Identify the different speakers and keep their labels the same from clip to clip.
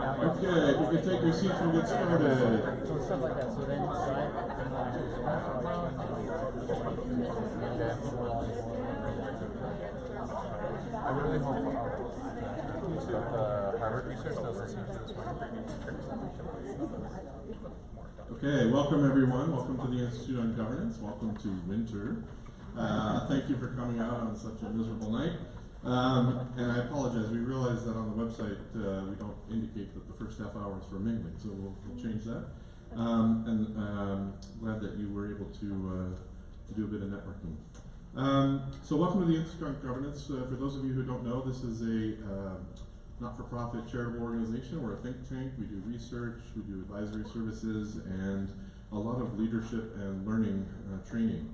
Speaker 1: Okay, if you can take your seats, we'll get started.
Speaker 2: So stuff like that. So then drive.
Speaker 3: I really hope the Harvard research does listen to this one.
Speaker 1: Okay, welcome everyone. Welcome to the Institute on Governance. Welcome to winter. Thank you for coming out on such a miserable night. And I apologize, we realize that on the website we don't indicate that the first half hour is for mingling, so we'll change that. Glad that you were able to do a bit of networking. So welcome to the Institute on Governance. For those of you who don't know, this is a not-for-profit charitable organization. We're a think tank. We do research, we do advisory services, and a lot of leadership and learning training.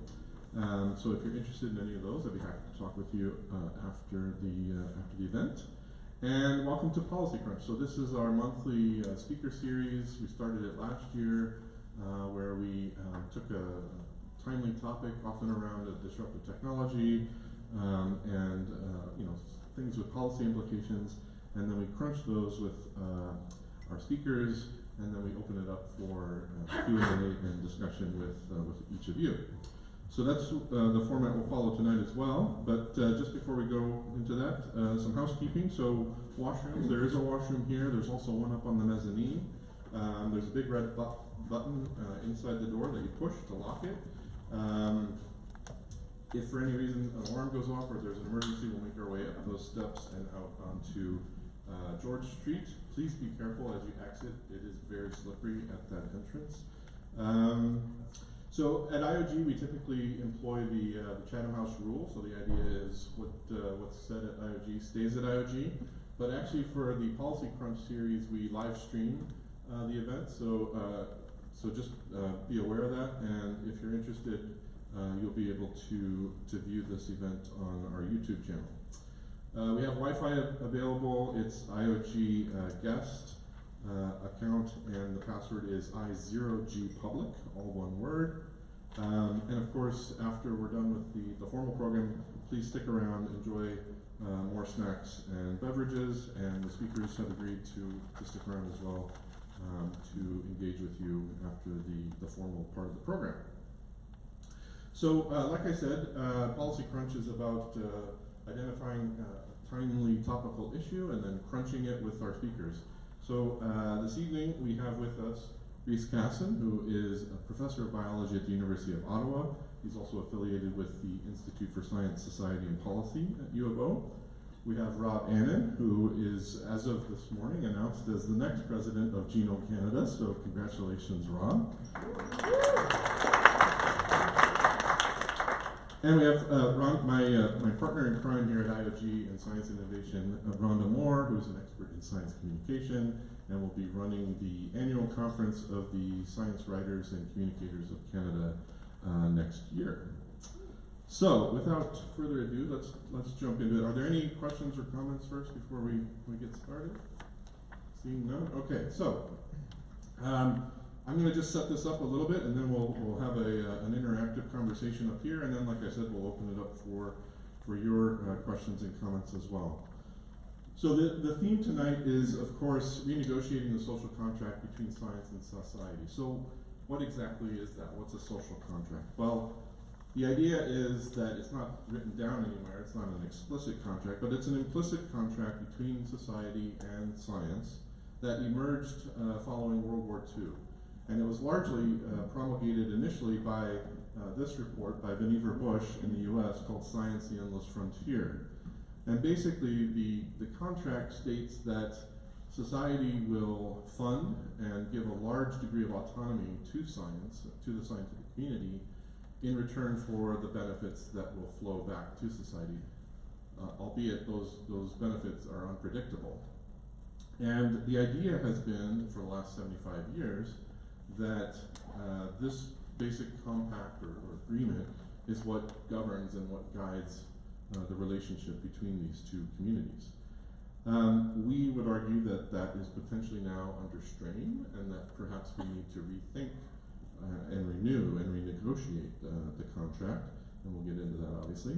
Speaker 1: So if you're interested in any of those, I'd be happy to talk with you after the event. And welcome to Policy Crunch. So this is our monthly speaker series. We started it last year, where we took a timely topic, often around a disruptive technology, and things with policy implications, and then we crunched those with our speakers, and then we open it up for Q&A and discussion with each of you. So that's the format we'll follow tonight as well. But just before we go into that, some housekeeping. So washrooms, there is a washroom here. There's also one up on the mezzanine. There's a big red button inside the door that you push to lock it. If for any reason an alarm goes off or there's an emergency, we'll make our way up those steps and out onto George Street. Please be careful as you exit. It is very slippery at that entrance. So at IOG, we typically employ the Chatham House rule. So the idea is what's said at IOG stays at IOG. But actually, for the Policy Crunch series, we live stream the event. So just be aware of that. And if you're interested, you'll be able to view this event on our YouTube channel. We have Wi-Fi available. It's IOG guest account, and the password is I0Gpublic, all one word. And of course, after we're done with the formal program, please stick around, enjoy more snacks and beverages, and the speakers have agreed to stick around as well to engage with you after the formal part of the program. So, like I said, Policy Crunch is about identifying a timely topical issue and then crunching it with our speakers. So this evening we have with us Rhys Casson, who is a professor of biology at the University of Ottawa. He's also affiliated with the Institute for Science, Society and Policy at U of O. We have Rob Annan, who is, as of this morning, announced as the next president of Genome Canada. So congratulations, Rob. And we have my partner in crime here at IOG in Science Innovation, Rhonda Moore, who is an expert in science communication, and will be running the annual conference of the Science Writers and Communicators of Canada next year. So, without further ado, let's jump into it. Are there any questions or comments first before we get started? Seeing none? Okay, so I'm going to just set this up a little bit, and then we'll have an interactive conversation up here, and then, like I said, we'll open it up for your questions and comments as well. So the theme tonight is, of course, renegotiating the social contract between science and society. So what exactly is that? What's a social contract? Well, the idea is that it's not written down anywhere. It's not an explicit contract, but it's an implicit contract between society and science that emerged following World War II. And it was largely promulgated initially by this report by Vannevar Bush in the US called Science, the Endless Frontier. And basically the contract states that society will fund and give a large degree of autonomy to science, to the scientific community, in return for the benefits that will flow back to society, albeit those benefits are unpredictable. And the idea has been, for the last 75 years, that this basic compact or agreement is what governs and what guides the relationship between these two communities. We would argue that that is potentially now under strain, and that perhaps we need to rethink and renew and renegotiate the contract, and we'll get into that obviously.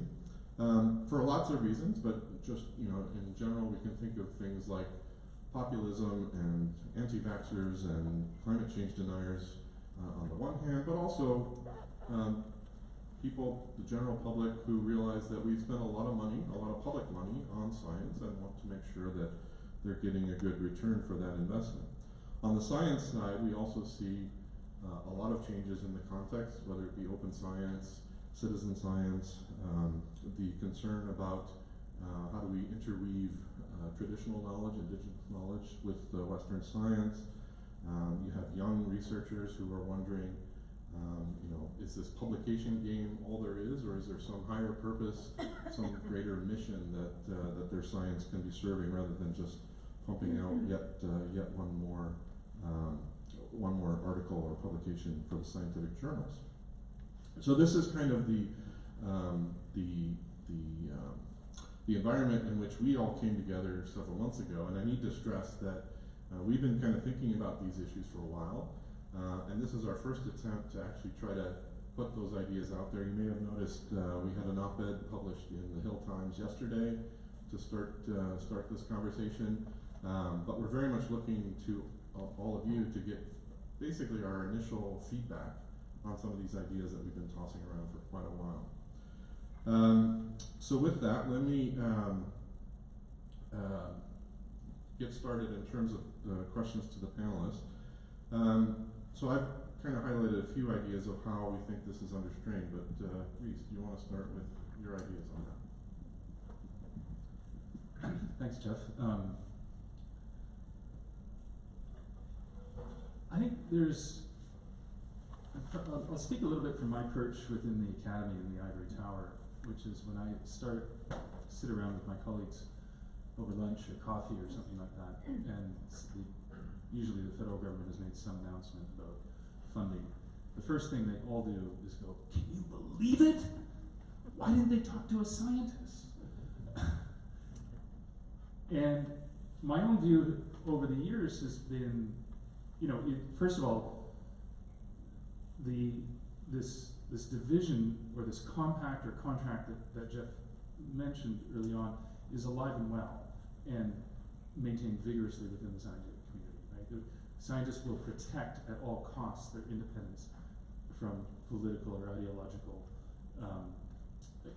Speaker 1: For lots of reasons, but just in general, we can think of things like populism and anti-vaxxers and climate change deniers on the one hand, but also people, the general public, who realize that we spend a lot of money, a lot of public money on science and want to make sure that they're getting a good return for that investment. On the science side, we also see a lot of changes in the context, whether it be open science, citizen science, the concern about how do we interweave traditional knowledge, indigenous knowledge with Western science. You have young researchers who are wondering, is this publication game all there is, or is there some higher purpose, some greater mission that their science can be serving, rather than just pumping out yet one more article or publication for the scientific journals. So this is kind of the environment in which we all came together several months ago, and I need to stress that we've been kind of thinking about these issues for a while, and this is our first attempt to actually try to put those ideas out there. You may have noticed we had an op-ed published in the Hill Times yesterday to start this conversation, but we're very much looking to all of you to get basically our initial feedback on some of these ideas that we've been tossing around for quite a while. So with that, let me get started in terms of questions to the panelists. So I've kind of highlighted a few ideas of how we think this is under strain, but Reese, do you want to start with your ideas on that?
Speaker 4: Thanks, Jeff. I think I'll speak a little bit from my perch within the academy in the ivory tower, which is when I sit around with my colleagues over lunch or coffee or something like that, and usually the federal government has made some announcement about funding. The first thing they all do is go, "Can you believe it? Why didn't they talk to a scientist?" And my own view over the years has been, first of all, this division or this compact or contract that Jeff mentioned early on is alive and well and maintained vigorously within the scientific community. Right? The scientists will protect at all costs their independence from political or ideological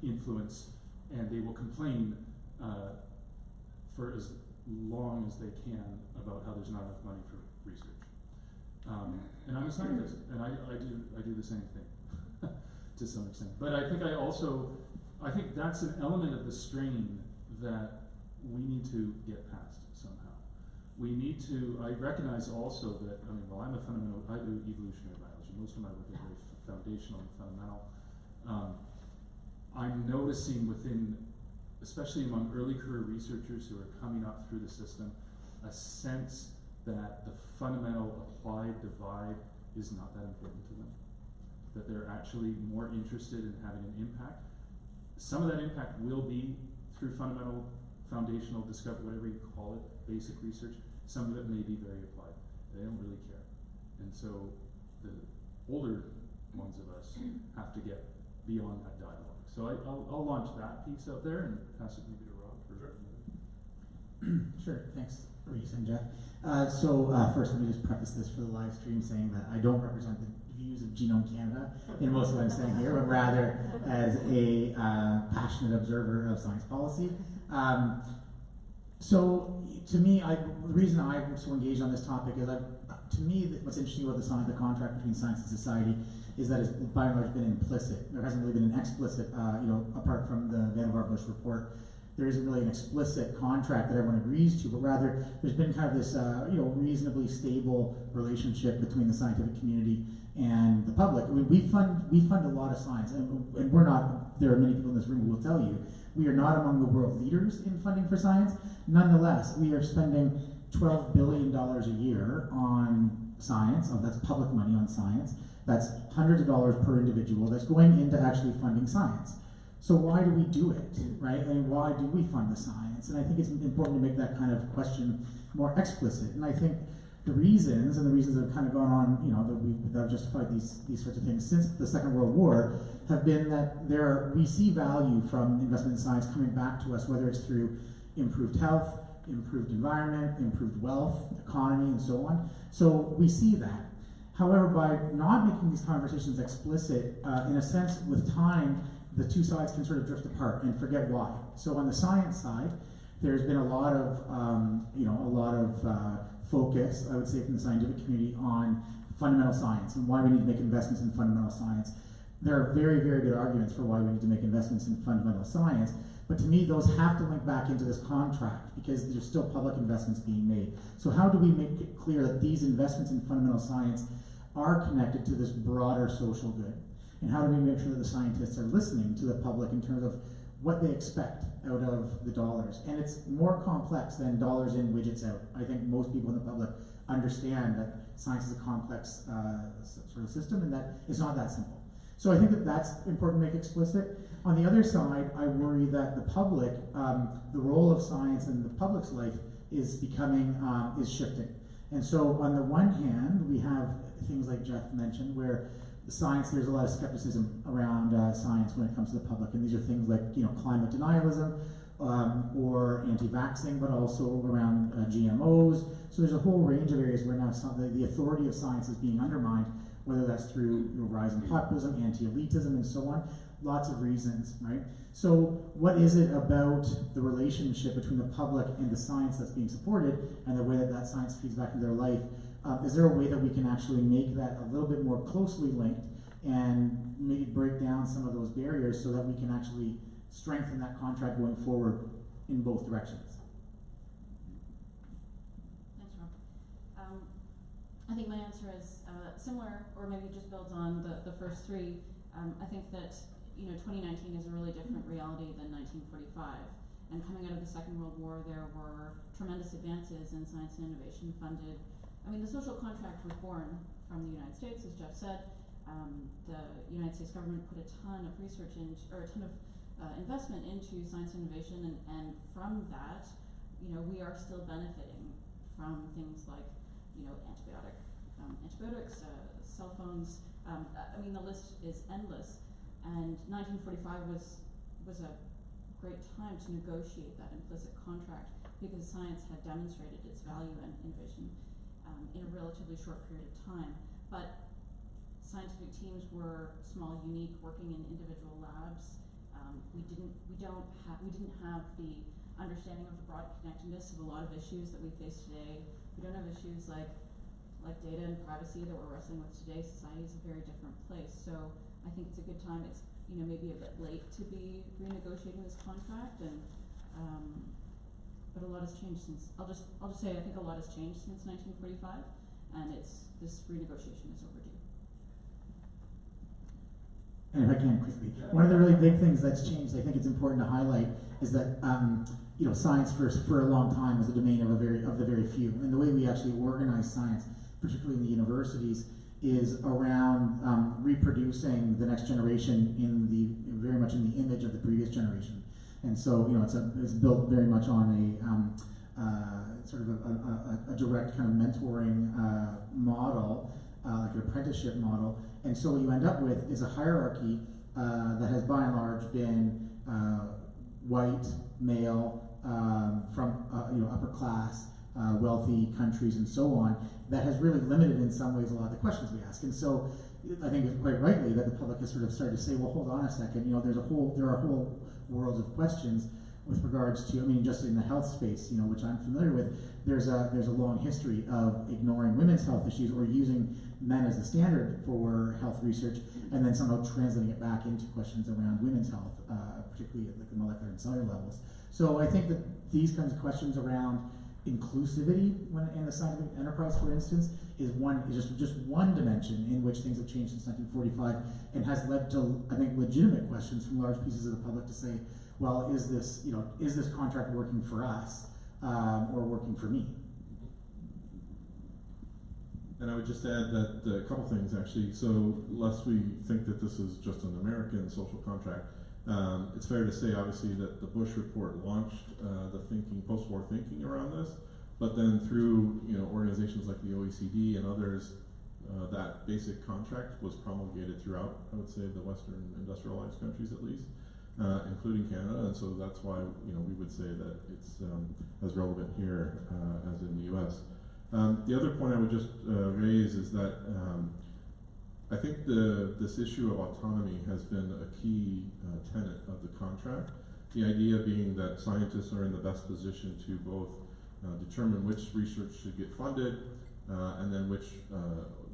Speaker 4: influence, and they will complain for as long as they can about how there's not enough money for research. And I'm a scientist, and I do the same thing to some extent. But I think I think that's an element of the strain that we need to get past somehow. I recognize also that, I do evolutionary biology. Most of my work is very foundational and fundamental. I'm noticing especially among early career researchers who are coming up through the system, a sense that the fundamental applied divide is not that important to them. That they're actually more interested in having an impact. Some of that impact will be through fundamental, foundational discovery, whatever you call it, basic research. Some of it may be very applied. They don't really care. And so the older ones of us have to get beyond that dialogue. So I'll launch that piece out there and pass it maybe to Rob.
Speaker 5: Sure, thanks, Reese and Jeff. First, let me just preface this for the live stream saying that I don't represent the views of Genome Canada in most of what I'm saying here, but rather as a passionate observer of science policy. So to me, the reason I'm so engaged on this topic is to me, what's interesting about the contract between science and society is that it's by and large been implicit. There hasn't really been an explicit, apart from the Vannevar Bush report, there isn't really an explicit contract that everyone agrees to, but rather there's been kind of this, reasonably stable relationship between the scientific community and the public. I mean, we fund a lot of science, and we're not. There are many people in this room who will tell you we are not among the world leaders in funding for science. Nonetheless, we are spending $12 billion a year on science. That's public money on science. That's hundreds of dollars per individual. That's going into actually funding science. So why do we do it, right? And why do we fund the science? And I think it's important to make that kind of question more explicit. And I think the reasons that have kind of gone on, that have justified these sorts of things since the Second World War have been that we see value from investment in science coming back to us, whether it's through improved health, improved environment, improved wealth, economy, and so on. So we see that. However, by not making these conversations explicit, in a sense, with time, the two sides can sort of drift apart and forget why. So on the science side, there's been a lot of, focus, I would say, from the scientific community on fundamental science and why we need to make investments in fundamental science. There are very, very good arguments for why we need to make investments in fundamental science, but to me, those have to link back into this contract because there's still public investments being made. So how do we make it clear that these investments in fundamental science are connected to this broader social good? And how do we make sure that the scientists are listening to the public in terms of what they expect out of the dollars? And it's more complex than dollars in, widgets out. I think most people in the public understand that science is a complex sort of system and that it's not that simple. So I think that that's important to make explicit. On the other side, I worry that the public, the role of science in the public's life is becoming, is shifting. And so on the one hand, we have things like Jeff mentioned where the science, there's a lot of skepticism around science when it comes to the public. And these are things like, climate denialism or anti-vaxxing, but also around GMOs. So there's a whole range of areas where now the authority of science is being undermined, whether that's through rising populism, anti-elitism, and so on. Lots of reasons, right? So what is it about the relationship between the public and the science that's being supported and the way that that science feeds back into their life? Is there a way that we can actually make that a little bit more closely linked and maybe break down some of those barriers so that we can actually strengthen that contract going forward in both directions?
Speaker 6: Thanks, Rob. I think my answer is similar, or maybe just builds on the first three. I think that 2019 is a really different reality than 1945. And coming out of the Second World War, there were tremendous advances in science and innovation funded. The social contract was born from the United States, as Jeff said. The United States government put a ton of research or a ton of investment into science and innovation, and from that, we are still benefiting from things like, antibiotics, cell phones. The list is endless. And 1945 was a great time to negotiate that implicit contract because science had demonstrated its value and innovation in a relatively short period of time. But scientific teams were small, unique, working in individual labs. We didn't have the understanding of the broad connectedness of a lot of issues that we face today. We don't have issues like data and privacy that we're wrestling with today. Society is a very different place. So I think it's a good time. It's maybe a bit late to be renegotiating this contract, and but a lot has changed since. I'll just say I think a lot has changed since 1945, and this renegotiation is overdue.
Speaker 5: And if I can quickly, one of the really big things that's changed, I think it's important to highlight, is that science for a long time was the domain of the very few, and the way we actually organize science, particularly in the universities, is around reproducing the next generation very much in the image of the previous generation. And so it's built very much on a sort of a direct kind of mentoring model, like an apprenticeship model. And so what you end up with is a hierarchy that has by and large been white, male, from upper class, wealthy countries and so on, that has really limited in some ways a lot of the questions we ask. And so I think it's quite rightly that the public has sort of started to say, well, hold on a second, there are whole worlds of questions with regards to, just in the health space, which I'm familiar with, there's a long history of ignoring women's health issues or using men as the standard for health research and then somehow translating it back into questions around women's health, particularly at the molecular and cellular levels. So I think that these kinds of questions around inclusivity when in the scientific enterprise, for instance, is just one dimension in which things have changed since 1945 and has led to, I think, legitimate questions from large pieces of the public to say, well, is this contract working for us or working for me?
Speaker 1: And I would just add that a couple things actually. So lest we think that this is just an American social contract, it's fair to say, obviously, that the Bush report launched the post-war thinking around this, but then through organizations like the OECD and others, that basic contract was promulgated throughout, I would say, the Western industrialized countries at least. including Canada, and so that's why we would say that it's as relevant here as in the U.S. The other point I would just raise is that I think this issue of autonomy has been a key tenet of the contract. The idea being that scientists are in the best position to both determine which research should get funded and then which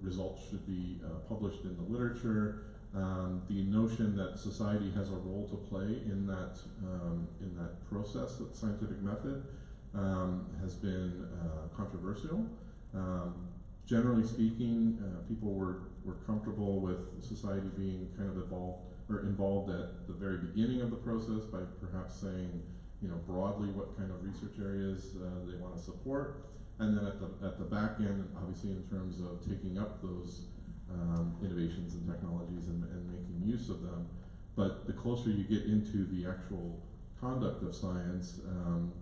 Speaker 1: results should be published in the literature. The notion that society has a role to play in that process, that scientific method, has been controversial. Generally speaking, people were comfortable with society being kind of involved at the very beginning of the process by perhaps saying, broadly what kind of research areas they want to support, and then at the back end, obviously in terms of taking up those innovations and technologies and making use of them. But the closer you get into the actual conduct of science,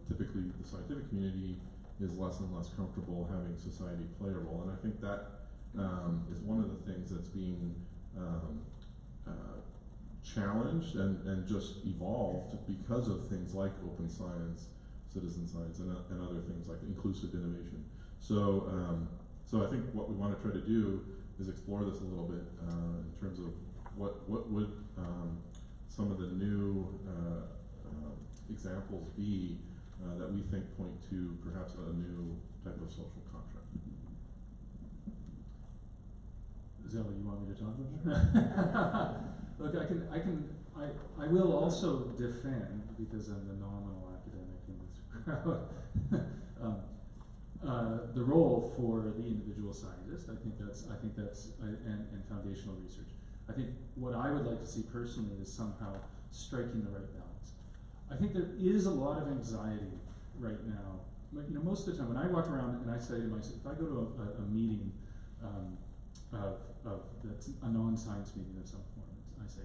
Speaker 1: typically the scientific community is less and less comfortable having society play a role. And I think that is one of the things that's being challenged and just evolved because of things like open science, citizen science, and other things like inclusive innovation. So I think what we want to try to do is explore this a little bit in terms of what would some of the new examples be that we think point to perhaps a new type of social contract.
Speaker 4: Zella, you want me to talk about that? Look, I will also defend, because I'm the nominal academic in this crowd, the role for the individual scientist. I think that's and foundational research. I think what I would like to see personally is somehow striking the right balance. I think there is a lot of anxiety right now. But, most of the time when I walk around and I say to myself, if I go to a meeting that's a non-science meeting of some form, I say,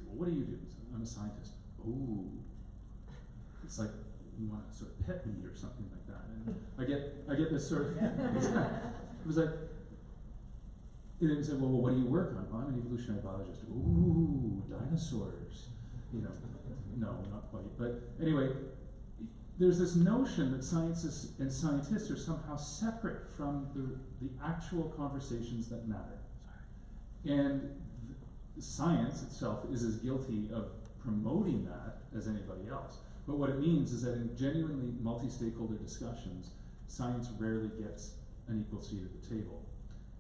Speaker 4: well, what do you do? So, I'm a scientist. Ooh, it's like you want to sort of pet me or something like that. And I get this sort of it was like, and then said, well, what do you work on? Well, I'm an evolutionary biologist. Ooh, dinosaurs. No, not quite. But anyway, there's this notion that scientists are somehow separate from the actual conversations that matter. And science itself is as guilty of promoting that as anybody else. But what it means is that in genuinely multi-stakeholder discussions, science rarely gets an equal seat at the table.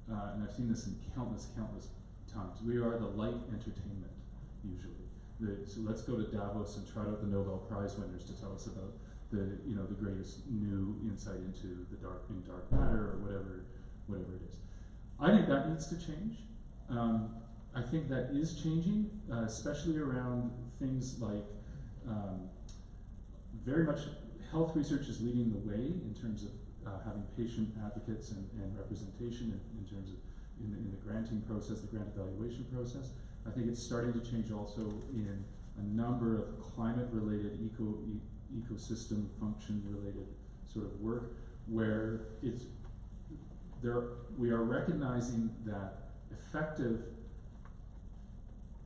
Speaker 4: And I've seen this in countless times. We are the light entertainment, usually. So let's go to Davos and trot out the Nobel Prize winners to tell us about the greatest new insight into the dark matter or whatever it is. I think that needs to change. I think that is changing, especially around things like very much health research is leading the way in terms of having patient advocates and representation in terms of in the granting process, the grant evaluation process. I think it's starting to change also in a number of climate-related, ecosystem function-related sort of work, where we are recognizing that effective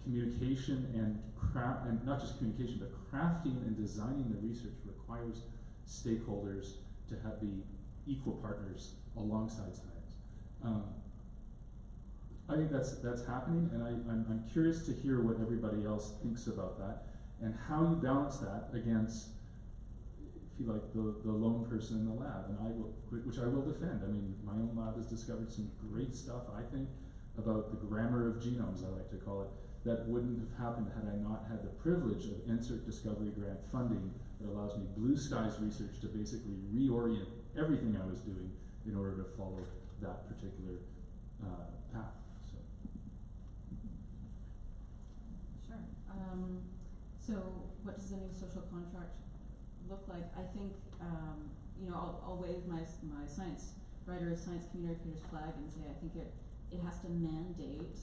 Speaker 4: communication and not just communication, but crafting and designing the research requires stakeholders to be equal partners alongside science. I think that's happening, and I'm curious to hear what everybody else thinks about that, and how you balance that against, if you like, the lone person in the lab, and which I will defend. I mean, my own lab has discovered some great stuff, I think, about the grammar of genomes, I like to call it, that wouldn't have happened had I not had the privilege of NSERC Discovery Grant funding that allows me blue skies research to basically reorient everything I was doing in order to follow that particular path.
Speaker 6: Sure. So what does the new social contract look like? I think, I'll wave my science writer, science communicator's flag and say I think it has to mandate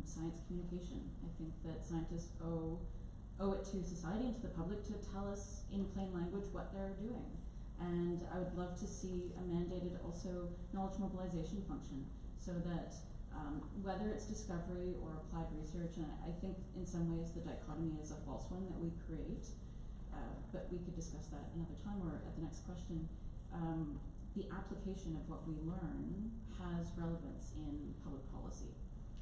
Speaker 6: science communication. I think that scientists owe it to society and to the public to tell us in plain language what they're doing. And I would love to see a mandated also knowledge mobilization function, so that whether it's discovery or applied research, and I think in some ways the dichotomy is a false one that we create, but we could discuss that another time or at the next question. The application of what we learn has relevance in public policy.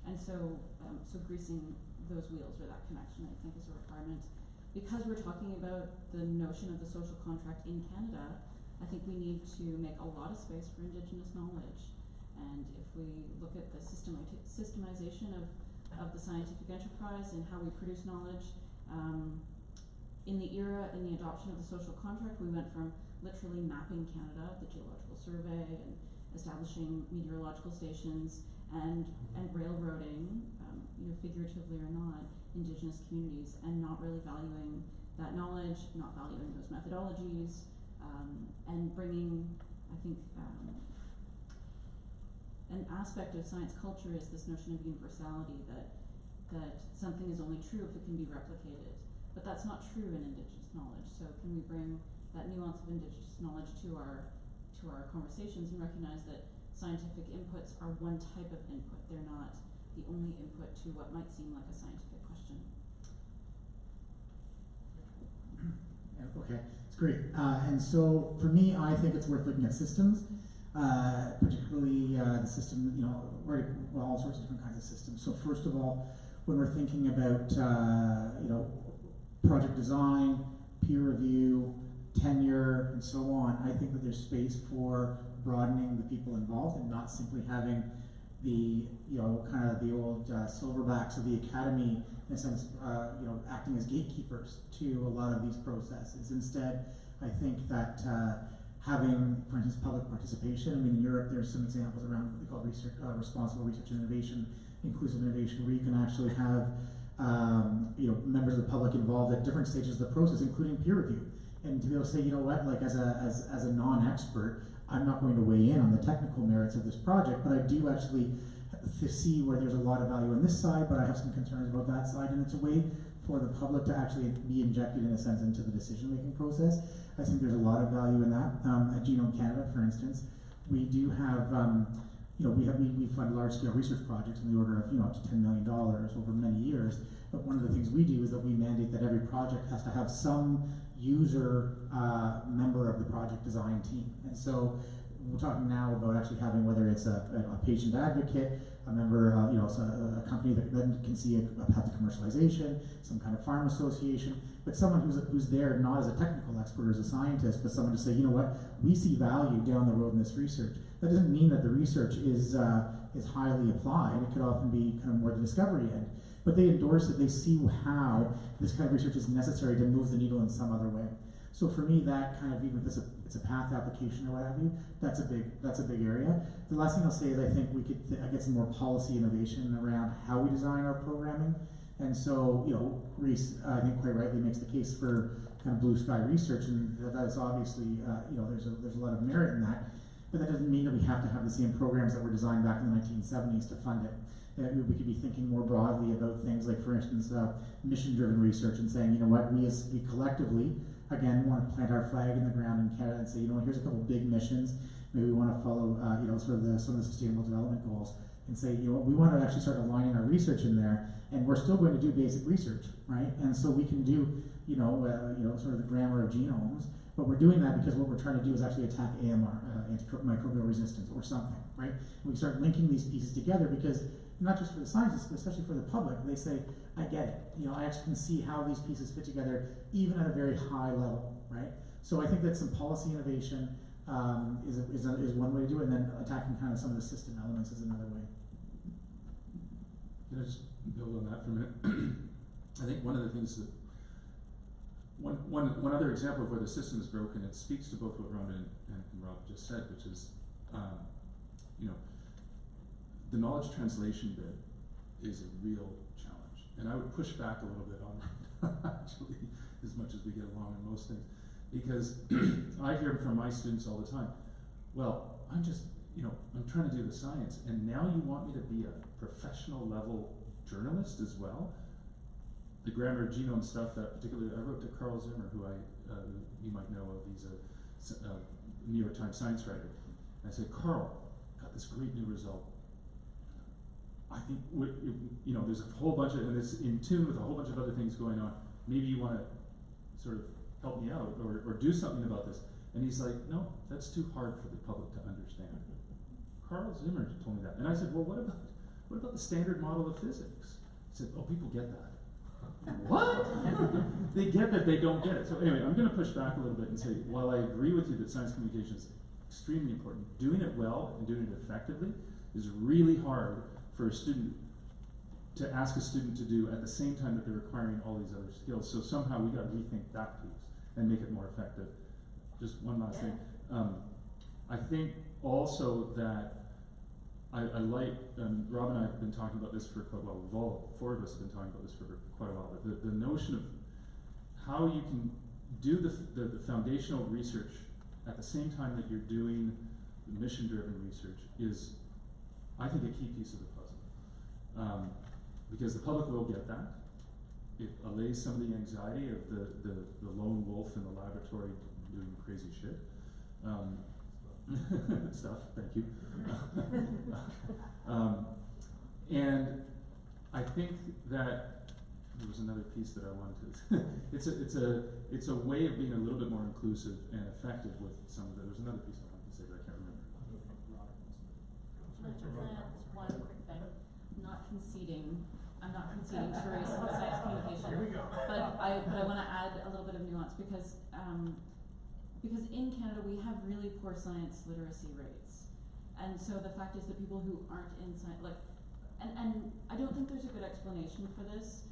Speaker 6: And so, so greasing those wheels or that connection, I think, is a requirement. Because we're talking about the notion of the social contract in Canada, I think we need to make a lot of space for Indigenous knowledge. And if we look at the systemization of the scientific enterprise and how we produce knowledge, in the adoption of the social contract, we went from literally mapping Canada, the Geological Survey, and establishing meteorological stations, and railroading, figuratively or not, Indigenous communities, and not really valuing that knowledge, not valuing those methodologies, and bringing, I think, an aspect of science culture is this notion of universality, that something is only true if it can be replicated. But that's not true in Indigenous knowledge. So can we bring that nuance of Indigenous knowledge to our conversations and recognize that scientific inputs are one type of input. They're not the only input to what might seem like a scientific question.
Speaker 5: Okay, it's great. And so for me, I think it's worth looking at systems, particularly the system, all sorts of different kinds of systems. So first of all, when we're thinking about, project design, peer review, tenure, and so on, I think that there's space for broadening the people involved and not simply having the, kind of the old silverbacks of the academy, in a sense, acting as gatekeepers to a lot of these processes. Instead, I think that having, for instance, public participation. I mean, in Europe, there's some examples around what they call research, responsible research and innovation, inclusive innovation, where you can actually have, members of the public involved at different stages of the process, including peer review. And to be able to say, you know what, like as a non-expert, I'm not going to weigh in on the technical merits of this project, but I do actually see where there's a lot of value on this side, but I have some concerns about that side, and it's a way for the public to actually be injected, in a sense, into the decision-making process. I think there's a lot of value in that. At Genome Canada, for instance, we do have, we fund large-scale research projects in the order of, up to $10 million over many years. But one of the things we do is that we mandate that every project has to have some user member of the project design team. And so we're talking now about actually having, whether it's a patient advocate, a member, a company that then can see a path to commercialization, some kind of farm association, but someone who's there not as a technical expert or as a scientist, but someone to say, you know what, we see value down the road in this research. That doesn't mean that the research is highly applied. It could often be kind of more the discovery end. But they endorse it, they see how this kind of research is necessary to move the needle in some other way. So for me, that kind of, even if it's a path application or what have you, that's a big area. The last thing I'll say is I think we could get some more policy innovation around how we design our programming. And so, Reese, I think quite rightly makes the case for kind of blue sky research, and that is obviously, there's a lot of merit in that. But that doesn't mean that we have to have the same programs that were designed back in the 1970s to fund it. We could be thinking more broadly about things like, for instance, mission-driven research, and saying, you know what, we collectively, again, want to plant our flag in the ground in Canada and say, here's a couple big missions. Maybe we want to follow, some of the sustainable development goals, and say, we want to actually start aligning our research in there, and we're still going to do basic research, right? And so we can do, sort of the grammar of genomes, but we're doing that because what we're trying to do is actually attack AMR, antimicrobial resistance, or something, right? And we start linking these pieces together because, not just for the scientists, but especially for the public, they say, I get it. I actually can see how these pieces fit together, even at a very high level, right? So I think that some policy innovation is one way to do it, and then attacking kind of some of the system elements is another way.
Speaker 4: Can I just build on that for a minute? I think one of the things that, one other example of where the system is broken, it speaks to both what Rhonda and Rob just said, which is, the knowledge translation bit is a real challenge. And I would push back a little bit on that, actually, as much as we get along in most things. Because I hear from my students all the time, well, I'm just, I'm trying to do the science, and now you want me to be a professional level journalist as well? The grammar of genome stuff, that particularly, I wrote to Carl Zimmer, who you might know of, he's a New York Times science writer. And I said, Carl, got this great new result. I think you know, there's a whole bunch of, and it's in tune with a whole bunch of other things going on. Maybe you want to sort of help me out or do something about this. And he's like, no, that's too hard for the public to understand. Carl Zimmer told me that. And I said, well, what about the standard model of physics? He said, oh, people get that. What? They get that, they don't get it. So anyway, I'm going to push back a little bit and say, while I agree with you that science communication is extremely important, doing it well and doing it effectively is really hard for a student to ask a student to do at the same time that they're acquiring all these other skills. So somehow we got to rethink that piece and make it more effective. Just one last thing. I think also that I like, Rob and I have been talking about this for quite a while. We've all, four of us have been talking about this for quite a while. But the notion of how you can do the foundational research at the same time that you're doing the mission-driven research is, I think, a key piece of the puzzle. Because the public will get that. It allays some of the anxiety of the lone wolf in the laboratory doing crazy shit. Stuff, thank you. And I think that there was another piece that I wanted to. it's a way of being a little bit more inclusive and effective with some of it. There's another piece I wanted to say, but I can't remember.
Speaker 6: One quick thing. I'm not conceding to race science communication. But I want to add a little bit of nuance because in Canada we have really poor science literacy rates, and so the fact is that people who aren't in science, and I don't think there's a good explanation for this.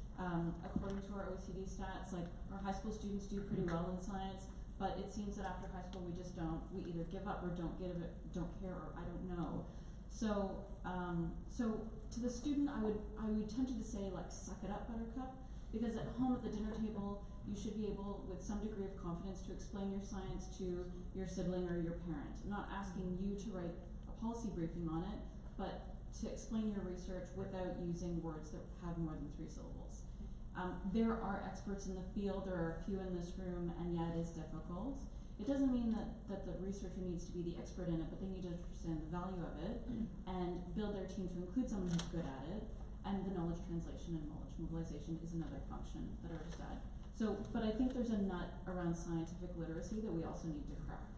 Speaker 6: According to our OECD stats, like our high school students do pretty well in science, but it seems that after high school we either give up or don't care, or I don't know. So to the student, I would tempted to say, like, suck it up, buttercup, because at home at the dinner table you should be able, with some degree of confidence, to explain your science to your sibling or your parent. I'm not asking you to write a policy briefing on it, but to explain your research without using words that have more than 3 syllables. There are experts in the field, there are a few in this room, and yeah, it is difficult. It doesn't mean that the researcher needs to be the expert in it, but they need to understand the value of it and build their team to include someone who's good at it. And the knowledge translation and knowledge mobilization is another function that I would just add. So, but I think there's a nut around scientific literacy that we also need to crack.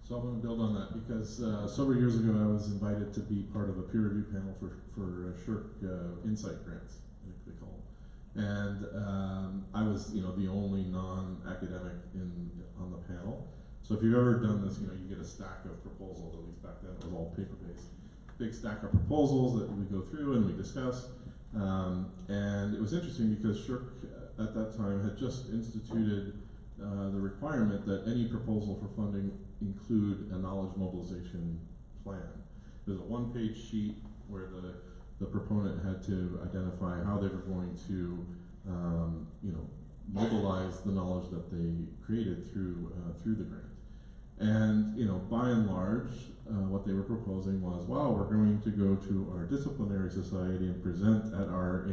Speaker 1: So I'm going to build on that because several years ago I was invited to be part of a peer review panel for SHRC Insight grants, I think they call them. And I was, the only non-academic on the panel. So if you've ever done this, you get a stack of proposals. At least back then it was all paper-based. Big stack of proposals that we go through and we discuss. And it was interesting because SHRC at that time had just instituted the requirement that any proposal for funding include a knowledge mobilization plan. There's a one-page sheet where the proponent had to identify how they were going to, mobilize the knowledge that they created through the grant. And by and large, what they were proposing was, wow, we're going to go to our disciplinary society and present at our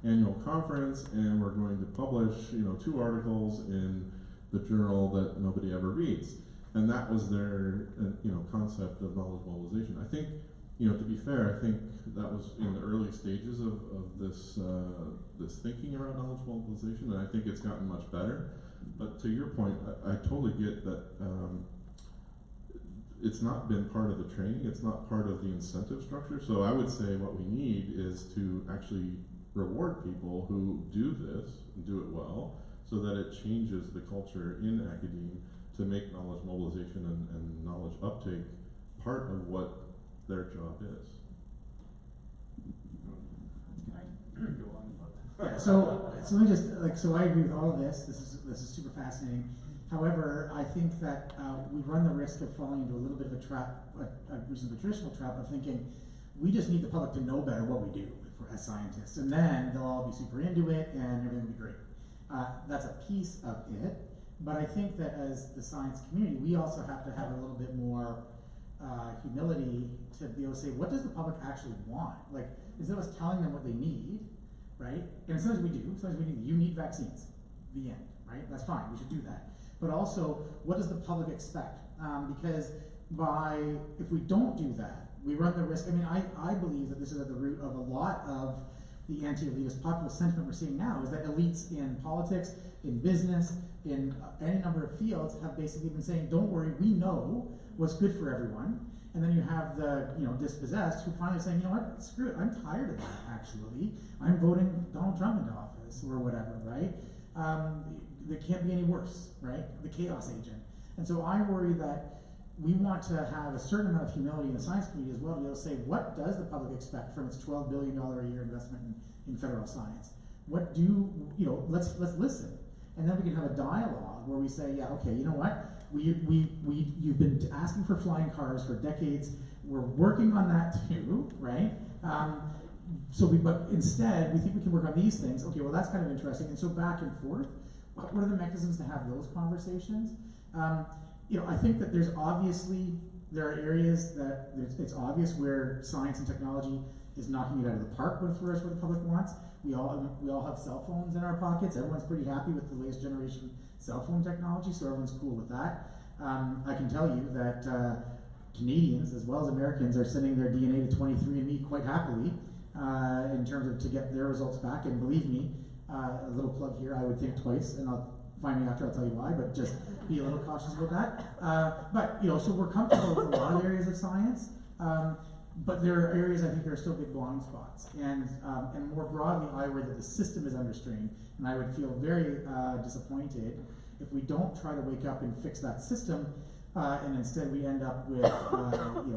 Speaker 1: annual conference, and we're going to publish 2 articles in the journal that nobody ever reads. And that was their concept of knowledge mobilization. I think, to be fair, I think that was in the early stages of this this thinking around knowledge mobilization, and I think it's gotten much better. But to your point, I totally get that it's not been part of the training, it's not part of the incentive structure. So I would say what we need is to actually reward people who do this and do it well, so that it changes the culture in academia to make knowledge mobilization and knowledge uptake part of what their job is.
Speaker 5: Yeah, so let me just, so I agree with all of this. This is super fascinating. However, I think that we run the risk of falling into a little bit of a trap, a traditional trap of thinking we just need the public to know better what we do as scientists, and then they'll all be super into it and everything will be great. That's a piece of it, but I think that as the science community, we also have to have a little bit more humility to be able to say, what does the public actually want? Like, instead of us telling them what they need, right? And sometimes we do. Sometimes we need, you need vaccines. The end, right? That's fine. We should do that. But also, what does the public expect? Because if we don't do that, we run the risk. I mean, I believe that this is at the root of a lot of the anti-elitist populist sentiment we're seeing now, is that elites in politics, in business, in any number of fields have basically been saying, don't worry, we know what's good for everyone. And then you have the dispossessed who finally saying, you know what, screw it, I'm tired of that actually. I'm voting Donald Trump into office or whatever, right? There can't be any worse, right? The chaos agent. And so I worry that we want to have a certain amount of humility in the science community as well to be able to say, what does the public expect from its $12 billion a year investment in federal science? What do, let's listen. And then we can have a dialogue where we say, yeah, okay, you know what? You've been asking for flying cars for decades. We're working on that too, right? But instead, we think we can work on these things. Okay, well, that's kind of interesting. And so back and forth, what are the mechanisms to have those conversations? I think that there are areas that it's obvious where science and technology is knocking it out of the park with what the public wants. We all have cell phones in our pockets. Everyone's pretty happy with the latest generation cell phone technology, so everyone's cool with that. I can tell you that Canadians, as well as Americans, are sending their DNA to 23andMe quite happily in terms of to get their results back. And believe me, a little plug here, I would think twice, and I'll find me after, I'll tell you why, but just be a little cautious about that. So we're comfortable with a lot of areas of science, but there are areas I think there are still big blind spots. And more broadly, I worry that the system is under strain, and I would feel very disappointed if we don't try to wake up and fix that system, and instead we end up with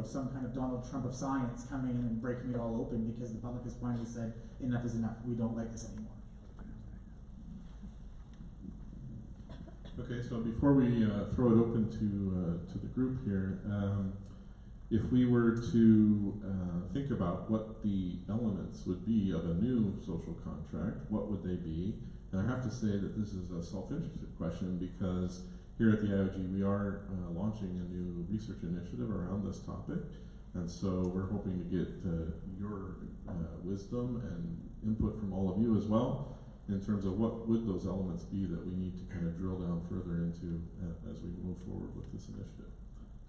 Speaker 5: some kind of Donald Trump of science coming in and breaking it all open because the public has finally said enough is enough. We don't like this anymore.
Speaker 1: Okay, so before we throw it open to the group here, if we were to think about what the elements would be of a new social contract, what would they be? And I have to say that this is a self-interested question because here at the IOG we are launching a new research initiative around this topic, and so we're hoping to get your wisdom and input from all of you as well in terms of what would those elements be that we need to kind of drill down further into as we move forward with this initiative.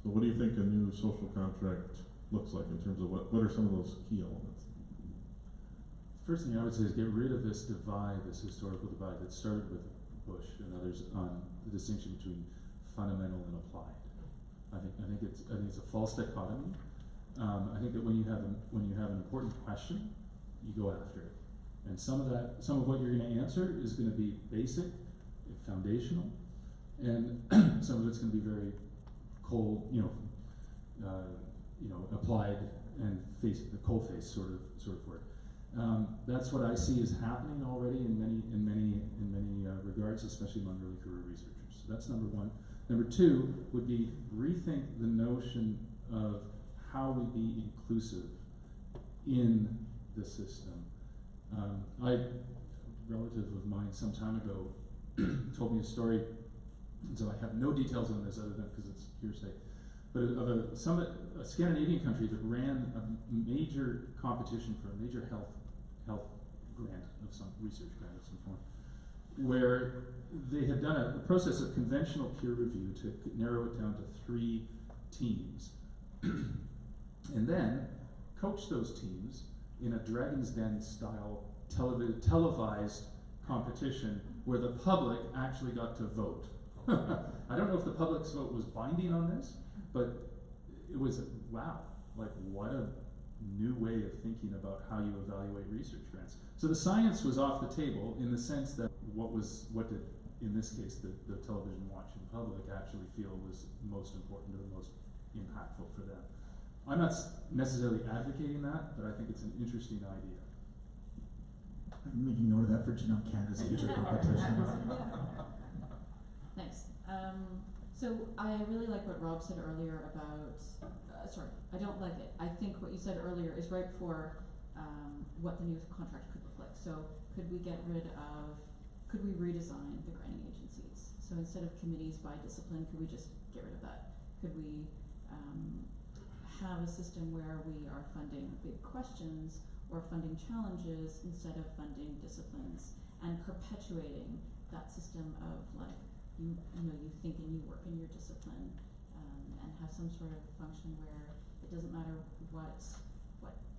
Speaker 1: So what do you think a new social contract looks like in terms of what are some of those key elements?
Speaker 4: First thing I would say is get rid of this divide, this historical divide that started with Bush and others on the distinction between fundamental and applied. I think it's a false dichotomy. I think that when you have an important question, you go after it. And some of what you're going to answer is going to be basic, foundational, and some of it's going to be very cold, applied and the cold face sort of work. That's what I see is happening already in many regards, especially among early career researchers. So that's number one. Number two would be rethink the notion of how we be inclusive in the system. A relative of mine some time ago told me a story, and so I have no details on this other than because it's hearsay, but of a Scandinavian country that ran a major competition for a major health grant of some research grant of some form, where they had done a process of conventional peer review to narrow it down to 3 teams, and then coach those teams in a Dragon's Den style televised competition where the public actually got to vote. I don't know if the public's vote was binding on this, but it was, wow, like what a new way of thinking about how you evaluate research grants. So the science was off the table in the sense that what did, in this case, the television watching public actually feel was most important or most impactful for them. I'm not necessarily advocating that, but I think it's an interesting idea.
Speaker 5: I'm making note of that for Genome Canada's future competitions.
Speaker 6: Thanks. So I really like what Rob said earlier about, I don't like it. I think what you said earlier is right for what the new contract could look like. So could we redesign the granting agencies? So instead of committees by discipline, could we just get rid of that? Could we have a system where we are funding big questions or funding challenges instead of funding disciplines and perpetuating that system of like you think and you work in your discipline and have some sort of function where it doesn't matter what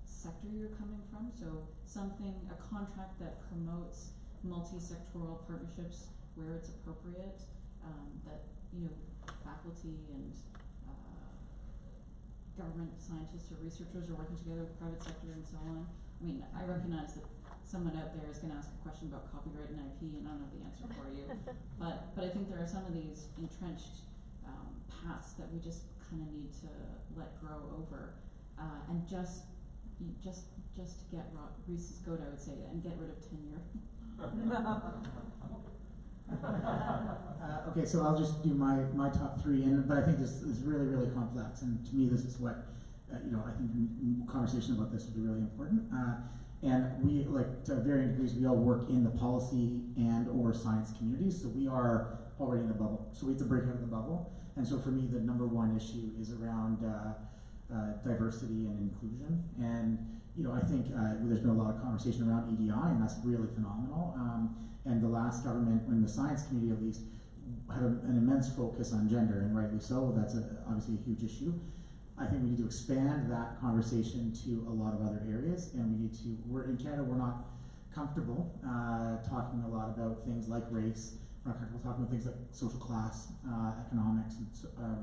Speaker 6: sector you're coming from. So a contract that promotes multi-sectoral partnerships where it's appropriate, that, faculty and government scientists or researchers are working together with the private sector and so on. I mean, I recognize that someone out there is going to ask a question about copyright and IP, and I don't have the answer for you. But I think there are some of these entrenched paths that we just kind of need to let grow over, and just to get Reese's goat, I would say, and get rid of tenure.
Speaker 5: Okay, so I'll just do my top three, but I think this is really, really complex, and to me this is what, I think conversation about this would be really important. And we, to varying degrees, we all work in the policy and or science communities, so we are already in the bubble. So we have to break out of the bubble. And so for me, the number one issue is around diversity and inclusion. And I think there's been a lot of conversation around EDI, and that's really phenomenal. And the last government, in the science community at least, had an immense focus on gender, and rightly so. That's obviously a huge issue. I think we need to expand that conversation to a lot of other areas, and we need to, in Canada, we're not comfortable talking a lot about things like race. We're not comfortable talking about things like social class, economics, and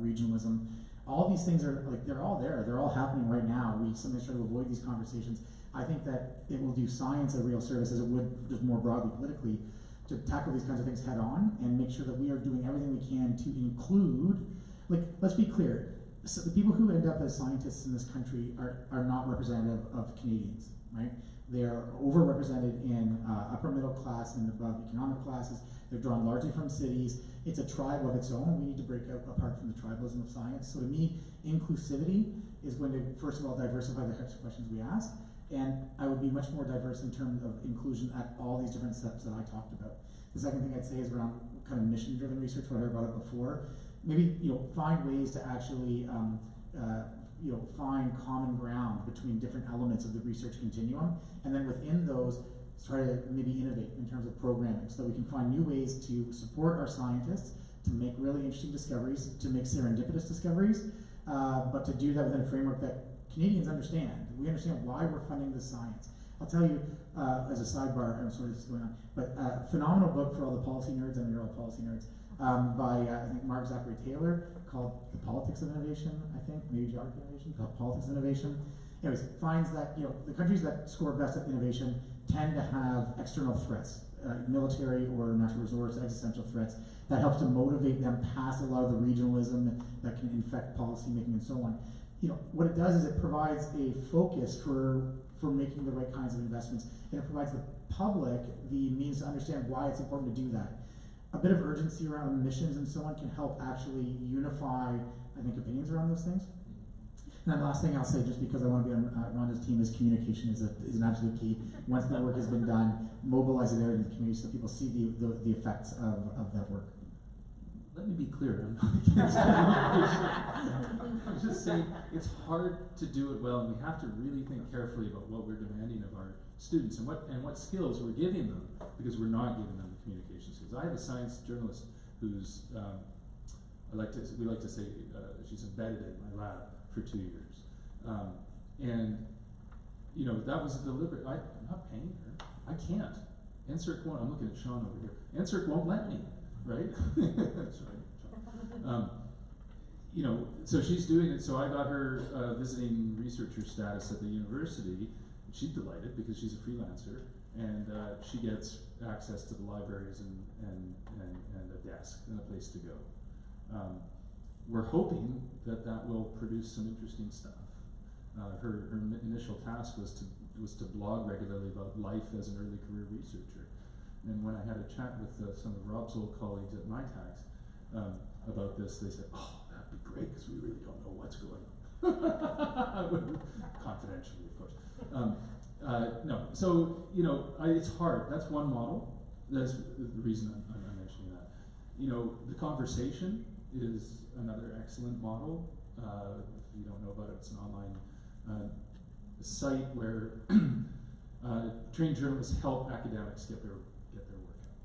Speaker 5: regionalism. All these things are, they're all there. They're all happening right now. We sometimes try to avoid these conversations. I think that it will do science a real service, as it would just more broadly politically, to tackle these kinds of things head on and make sure that we are doing everything we can to include, let's be clear, so the people who end up as scientists in this country are not representative of Canadians, right? They are overrepresented in upper middle class and above economic classes. They're drawn largely from cities. It's a tribe of its own. We need to break apart from the tribalism of science. So to me, inclusivity is going to, first of all, diversify the types of questions we ask. And I would be much more diverse in terms of inclusion at all these different steps that I talked about. The second thing I'd say is around kind of mission-driven research, what I heard about it before. Maybe find ways to actually find common ground between different elements of the research continuum, and then within those try to maybe innovate in terms of programming, so that we can find new ways to support our scientists to make really interesting discoveries, to make serendipitous discoveries, but to do that within a framework that Canadians understand. We understand why we're funding this science. I'll tell you, as a sidebar, I'm sorry this is going on, but phenomenal book for all the policy nerds, and you're all policy nerds, by I think Mark Zachary Taylor, called The Politics of Innovation, I think, maybe Geography of Innovation, called Politics of Innovation. Anyways, finds that the countries that score best at innovation tend to have external threats, military or natural resource, existential threats, that helps to motivate them past a lot of the regionalism that can infect policymaking and so on. What it does is it provides a focus for making the right kinds of investments, and it provides the public the means to understand why it's important to do that. A bit of urgency around missions and so on can help actually unify, I think, opinions around those things. And then the last thing I'll say, just because I want to be on Rhonda's team, is communication is an absolute key. Once that work has been done, mobilize it out in the community so people see the effects of that work.
Speaker 4: Let me be clear, I'm not against communication. I'm just saying it's hard to do it well, and we have to really think carefully about what we're demanding of our students and what skills we're giving them, because we're not giving them the communication skills. I have a science journalist who's we like to say she's embedded in my lab for 2 years, and that was deliberate. I'm not paying her. I can't. NSERC won't. I'm looking at Sean over here. NSERC won't let me. Right? That's right, Sean. So she's doing it. So I got her visiting researcher status at the university. She's delighted because she's a freelancer, and she gets access to the libraries and a desk and a place to go. We're hoping that will produce some interesting stuff. Her initial task was to blog regularly about life as an early career researcher. And when I had a chat with some of Rob's old colleagues at MyTax about this, they said, "Oh, that'd be great, because we really don't know what's going on." Confidentially, of course. No, so it's hard. That's one model. That's the reason I'm mentioning that. The conversation is another excellent model. If you don't know about it, it's an online site where trained journalists help academics get their work out,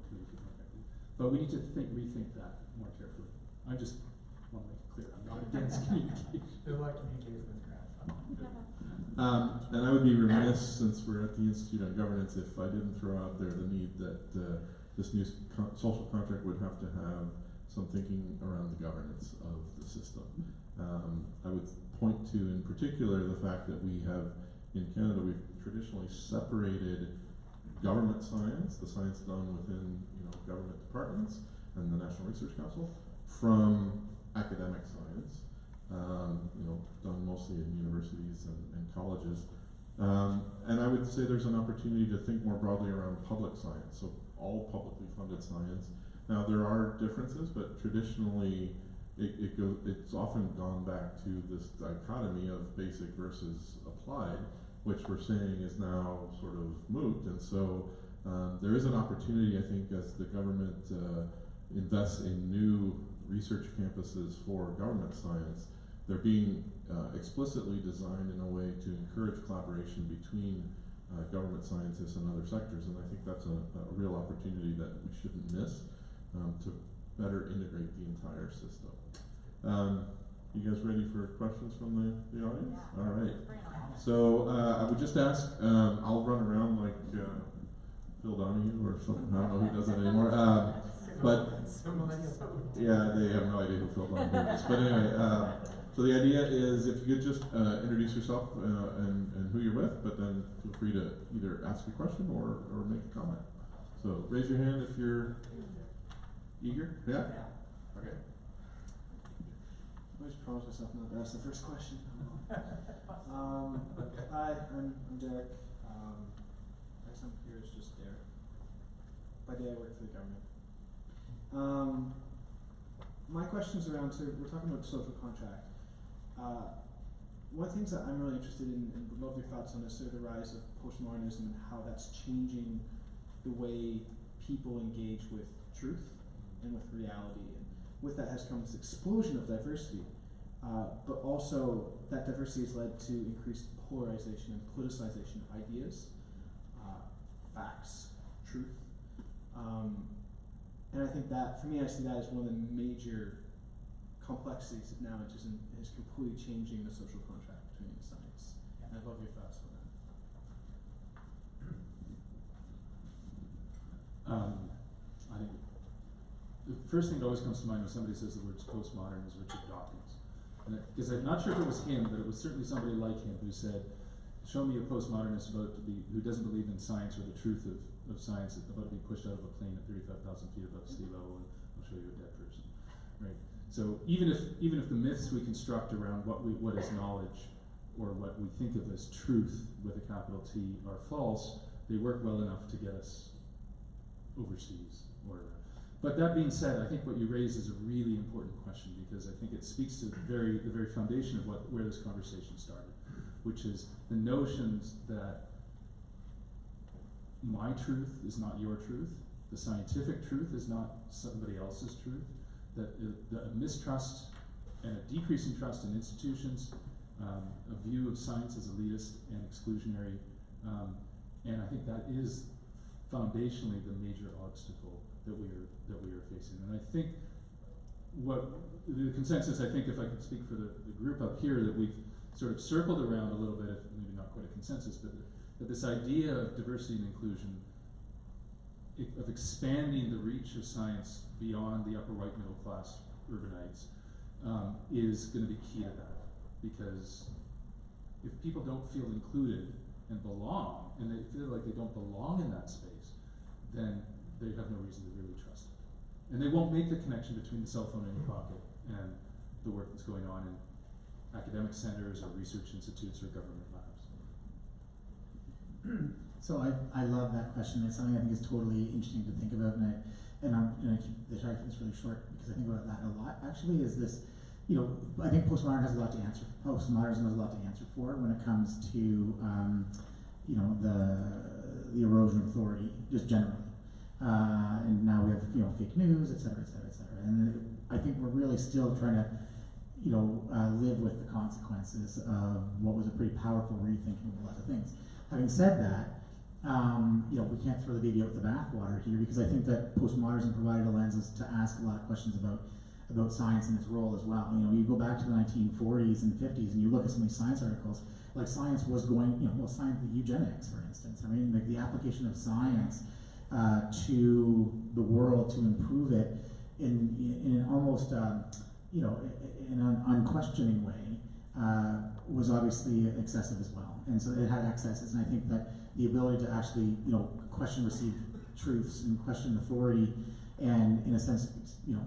Speaker 4: communicate more effectively. But we need to rethink that more carefully. I just want to make dense communication.
Speaker 3: There's a lot of communication with graph.
Speaker 1: And I would be remiss, since we're at the Institute on Governance, if I didn't throw out there the need that this new social contract would have to have some thinking around the governance of the system. I would point to, in particular, the fact that we have, in Canada, we've traditionally separated government science, the science done within government departments and the National Research Council, from academic science, done mostly in universities and colleges. And I would say there's an opportunity to think more broadly around public science, so all publicly funded science. Now there are differences, but traditionally it's often gone back to this dichotomy of basic versus applied, which we're saying is now sort of moot. And so there is an opportunity, I think, as the government invests in new research campuses for government science, they're being explicitly designed in a way to encourage collaboration between government scientists and other sectors, and I think that's a real opportunity that we shouldn't miss to better integrate the entire system. You guys ready for questions from the audience? Yeah. All right. So I would just ask, I'll run around like Phil Donahue or something. I don't know who does that anymore. But yeah, they have no idea who Phil Donahue is. But anyway, so the idea is if you could just introduce yourself and who you're with, but then feel free to either ask a question or make a comment. So raise your hand if you're eager. Yeah? Okay.
Speaker 7: I just promised myself not to ask the first question. Hi, I'm Derek. I guess I'm here as just Derek. By day I work for the government. My question's around, so we're talking about social contract. One of the things that I'm really interested in, and would love your thoughts on, is sort of the rise of postmodernism and how that's changing the way people engage with truth and with reality. And with that has come this explosion of diversity, but also that diversity has led to increased polarization and politicization of ideas, facts, truth. And I think that, for me, I see that as one of the major complexities of now, which is completely changing the social contract between science. And I'd love your thoughts on that.
Speaker 4: I think the first thing that always comes to mind when somebody says the words postmodern is Richard Dawkins. Because I'm not sure if it was him, but it was certainly somebody like him who said, show me a postmodernist who doesn't believe in science or the truth of science, about to be pushed out of a plane at 35,000 feet above sea level, and I'll show you a dead person. Right? So even if the myths we construct around what is knowledge or what we think of as truth with a capital T are false, they work well enough to get us overseas. But that being said, I think what you raised is a really important question, because I think it speaks to the very foundation of where this conversation started, which is the notions that my truth is not your truth, the scientific truth is not somebody else's truth, that a mistrust and a decrease in trust in institutions, a view of science as elitist and exclusionary, and I think that is foundationally the major obstacle that we are facing. And I think what the consensus, I think if I could speak for the group up here, that we've sort of circled around a little bit, maybe not quite a consensus, but that this idea of diversity and inclusion, of expanding the reach of science beyond the upper white middle class urbanites, is going to be key to that. Because if people don't feel included and belong, and they feel like they don't belong in that space, then they have no reason to really trust it. And they won't make the connection between the cell phone in your pocket and the work that's going on in academic centers or research institutes or government labs.
Speaker 5: So I love that question. It's something I think is totally interesting to think about, and I keep try to keep this really short because I think about that a lot. Actually, is this, I think postmodernism has a lot to answer for when it comes to the erosion of authority just generally. And now we have fake news, et cetera, et cetera, et cetera. And I think we're really still trying to live with the consequences of what was a pretty powerful rethinking of a lot of things. Having said that, we can't throw the baby out with the bathwater here, because I think that postmodernism provided a lens to ask a lot of questions about about science and its role as well. You know, you go back to the 1940s and 50s, and you look at some of these science articles. Like science was going, you know, well, science, eugenics, for instance. I mean, like the application of science to the world to improve it in an almost, you know, in an unquestioning way was obviously excessive as well. And so it had excesses, and I think that the ability to actually, you know, question received truths and question authority, and in a sense, you know,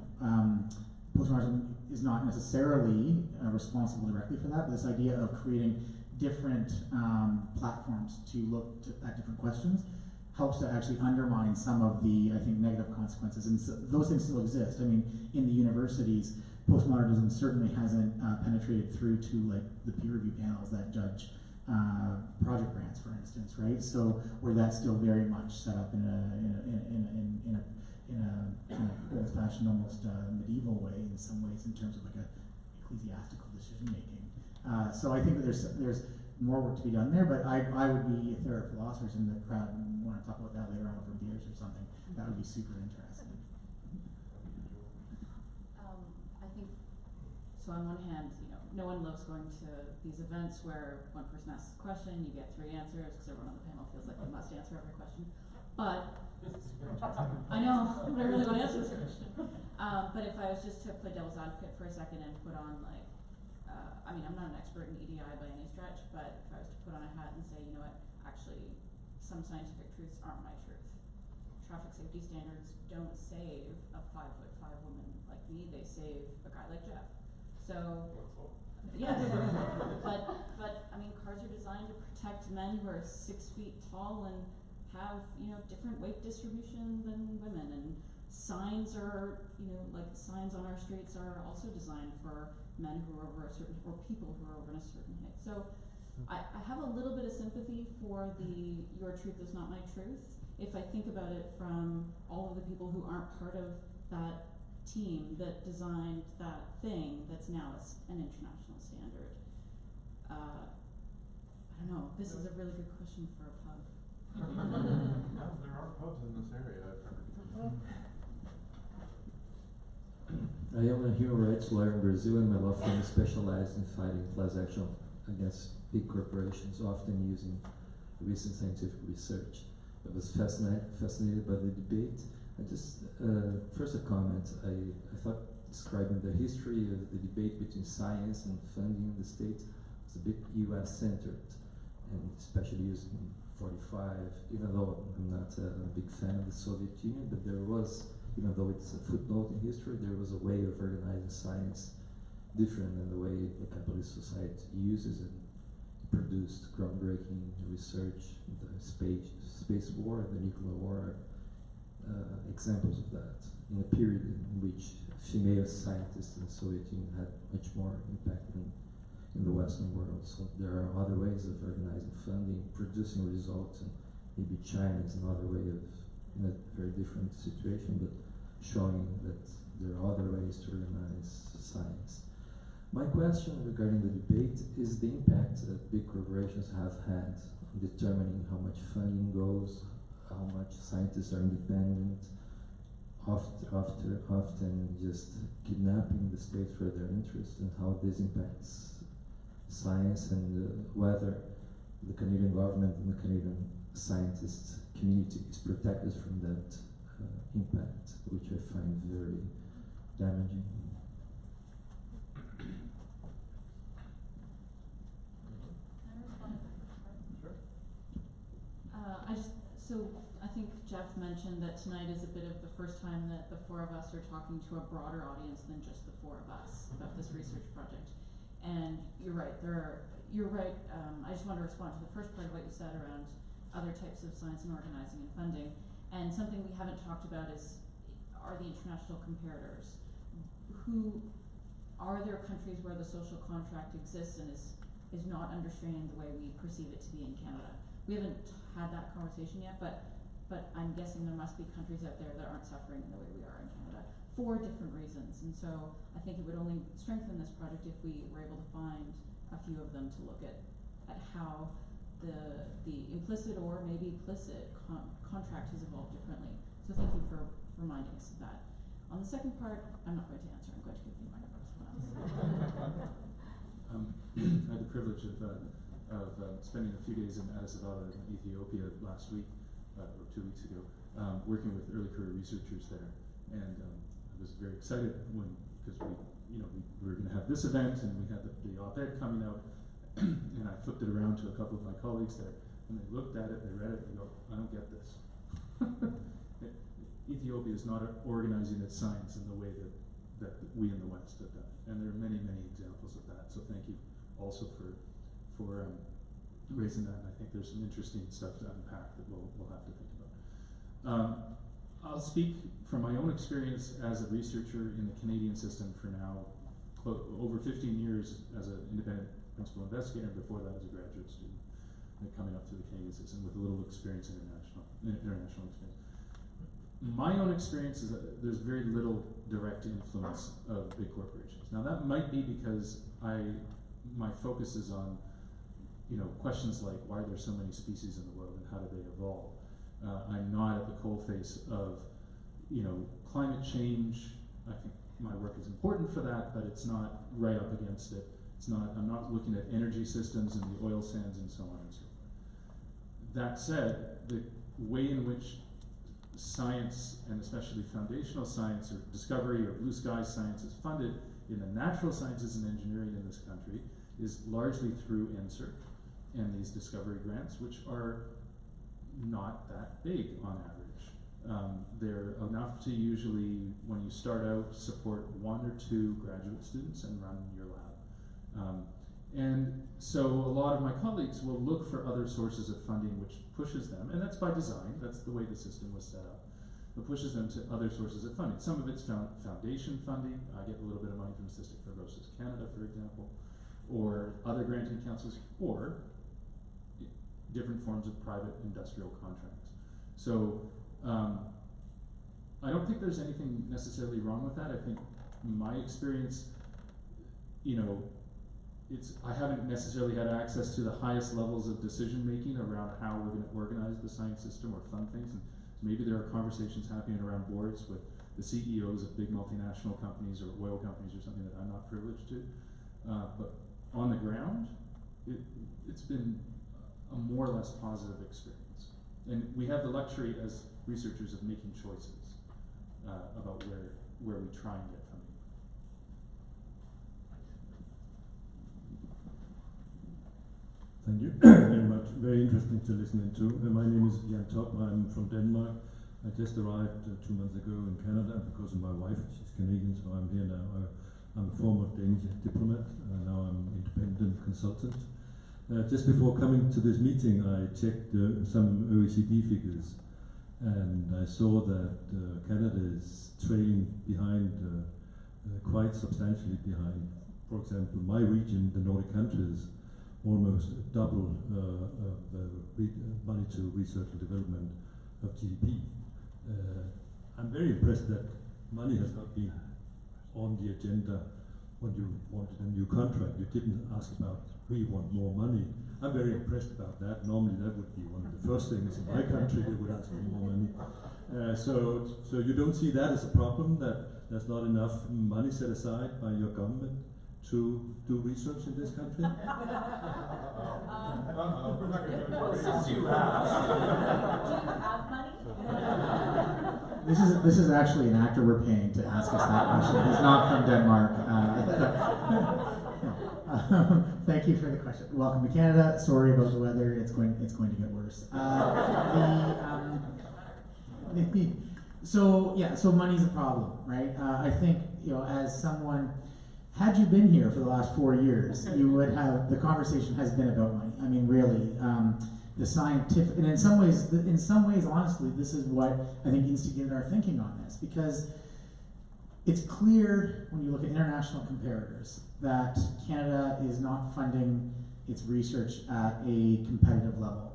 Speaker 5: postmodernism is not necessarily responsible directly for that, but this idea of creating different platforms to look at different questions helps to actually undermine some of the, I think, negative consequences. And so those things still exist. I mean, in the universities, postmodernism certainly hasn't penetrated through to like the peer review panels that judge project grants, for instance, right? So where that's still very much set up in a old-fashioned, almost medieval way in some ways, in terms of like a ecclesiastical decision making. So I think that there's more work to be done there, but I would be, if there are philosophers in the crowd and want to talk about that later on over beers or something, that would be super interesting.
Speaker 6: I think, so on one hand, you know, no one loves going to these events where one person asks a question, you get 3 answers, because everyone on the panel feels like they must answer every question. But, I know, but I really want to answer this question. But if I was just to play devil's advocate for a second and put on like, I mean, I'm not an expert in EDI by any stretch, but if I was to put on a hat and say, you know what, actually, some scientific truths aren't my truth. Traffic safety standards don't save a 5'5" woman like me, they save a guy like Jeff. So, yes, but I mean, cars are designed to protect men who are 6 feet tall and have, you know, different weight distribution than women, and signs are, you know, like signs on our streets are also designed for men who are over a certain, or people who are over a certain height. So I have a little bit of sympathy for the your truth is not my truth if I think about it from all of the people who aren't part of that team that designed that thing that's now an international standard. I don't know, this is a really good question for a pub.
Speaker 8: No, there are pubs in this area.
Speaker 2: I am a human rights lawyer in Brazil, and my law firm is specialized in fighting class action against big corporations, often using recent scientific research. I was fascinated by the debate. I just, first a comment, I thought describing the history of the debate between science and funding in the States was a bit US-centered, and especially using 45, even though I'm not a big fan of the Soviet Union, but there was, even though it's a footnote in history, there was a way of organizing science different than the way the capitalist society uses it. It produced groundbreaking research, the space war, the nuclear war, examples of that, in a period in which female scientists in the Soviet Union had much more impact than in the Western world. So there are other ways of organizing funding, producing results, and maybe China is another way of, in a very different situation, but showing that there are other ways to organize science. My question regarding the debate is the impact that big corporations have had on determining how much funding goes, how much scientists are independent, often just kidnapping the state for their interests, and how this impacts science, and whether the Canadian government and the Canadian scientists community is protected from that impact, which I find very damaging.
Speaker 6: I think Jeff mentioned that tonight is a bit of the first time that the 4 of us are talking to a broader audience than just the 4 of us about this research project. And you're right, I just want to respond to the first part of what you said around other types of science and organizing and funding. And something we haven't talked about are the international comparators. Are there countries where the social contract exists and is not under strain the way we perceive it to be in Canada? We haven't had that conversation yet, but I'm guessing there must be countries out there that aren't suffering in the way we are in Canada for different reasons. And so I think it would only strengthen this project if we were able to find a few of them to look at how the implicit or maybe explicit contract has evolved differently. So thank you for reminding us of that. On the second part, I'm not going to answer. I'm going to give the microphone to someone else.
Speaker 4: I had the privilege of spending a few days in Addis Ababa, in Ethiopia, last week, or 2 weeks ago, working with early career researchers there, and I was very excited because we were going to have this event, and we had the op-ed coming out, and I flipped it around to a couple of my colleagues there, and they looked at it, they read it, and they go, "I don't get this." Ethiopia is not organizing its science in the way that we in the West have done, and there are many, many examples of that. So thank you also for raising that. And I think there's some interesting stuff to unpack that we'll have to think about. I'll speak from my own experience as a researcher in the Canadian system for now over 15 years as an independent principal investigator, and before that as a graduate student, coming up through the Canadian system with a little experience international experience. My own experience is that there's very little direct influence of big corporations. Now that might be because my focus is on questions like why are there so many species in the world and how do they evolve. I'm not at the coalface of climate change. I think my work is important for that, but it's not right up against it. I'm not looking at energy systems and the oil sands and so on and so forth. That said, the way in which science, and especially foundational science or discovery or blue sky science, is funded in the natural sciences and engineering in this country is largely through NSERC and these discovery grants, which are not that big on average. They're enough to usually, when you start out, support 1 or 2 graduate students and run your lab. And so a lot of my colleagues will look for other sources of funding which pushes them, and that's by design, that's the way the system was set up, but pushes them to other sources of funding. Some of it's foundation funding. I get a little bit of money from Cystic Fibrosis Canada, for example, or other granting councils, or different forms of private industrial contracts. So I don't think there's anything necessarily wrong with that. I think my experience, I haven't necessarily had access to the highest levels of decision making around how we're going to organize the science system or fund things. And maybe there are conversations happening around boards with the CEOs of big multinational companies or oil companies or something that I'm not privileged to. But on the ground, it's been a more or less positive experience. And we have the luxury as researchers of making choices about where we try and get funding.
Speaker 9: Thank you very much. Very interesting to listen to. My name is Jan Top. I'm from Denmark. I just arrived 2 months ago in Canada because of my wife. She's Canadian, so I'm here now. I'm a former Danish diplomat. Now I'm an independent consultant. Just before coming to this meeting, I checked some OECD figures, and I saw that Canada is trailing behind, quite substantially behind. For example, my region, the Nordic countries, almost double the money to research and development of GDP. I'm very impressed that money has not been on the agenda when you wanted a new contract. You didn't ask about, we want more money. I'm very impressed about that. Normally that would be one of the first things in my country, they would ask for more money. So you don't see that as a problem, that there's not enough money set aside by your government to do research in this country?
Speaker 8: Since you asked.
Speaker 6: Do you have money?
Speaker 5: This is actually an actor we're paying to ask us that question. He's not from Denmark. Thank you for the question. Welcome to Canada. Sorry about the weather. It's going to get worse. So money's a problem, right? I think as someone. Had you been here for the last 4 years, you would have, the conversation has been about money. I mean, really, the scientific, and in some ways, honestly, this is what I think instigated our thinking on this, because it's clear when you look at international comparators that Canada is not funding its research at a competitive level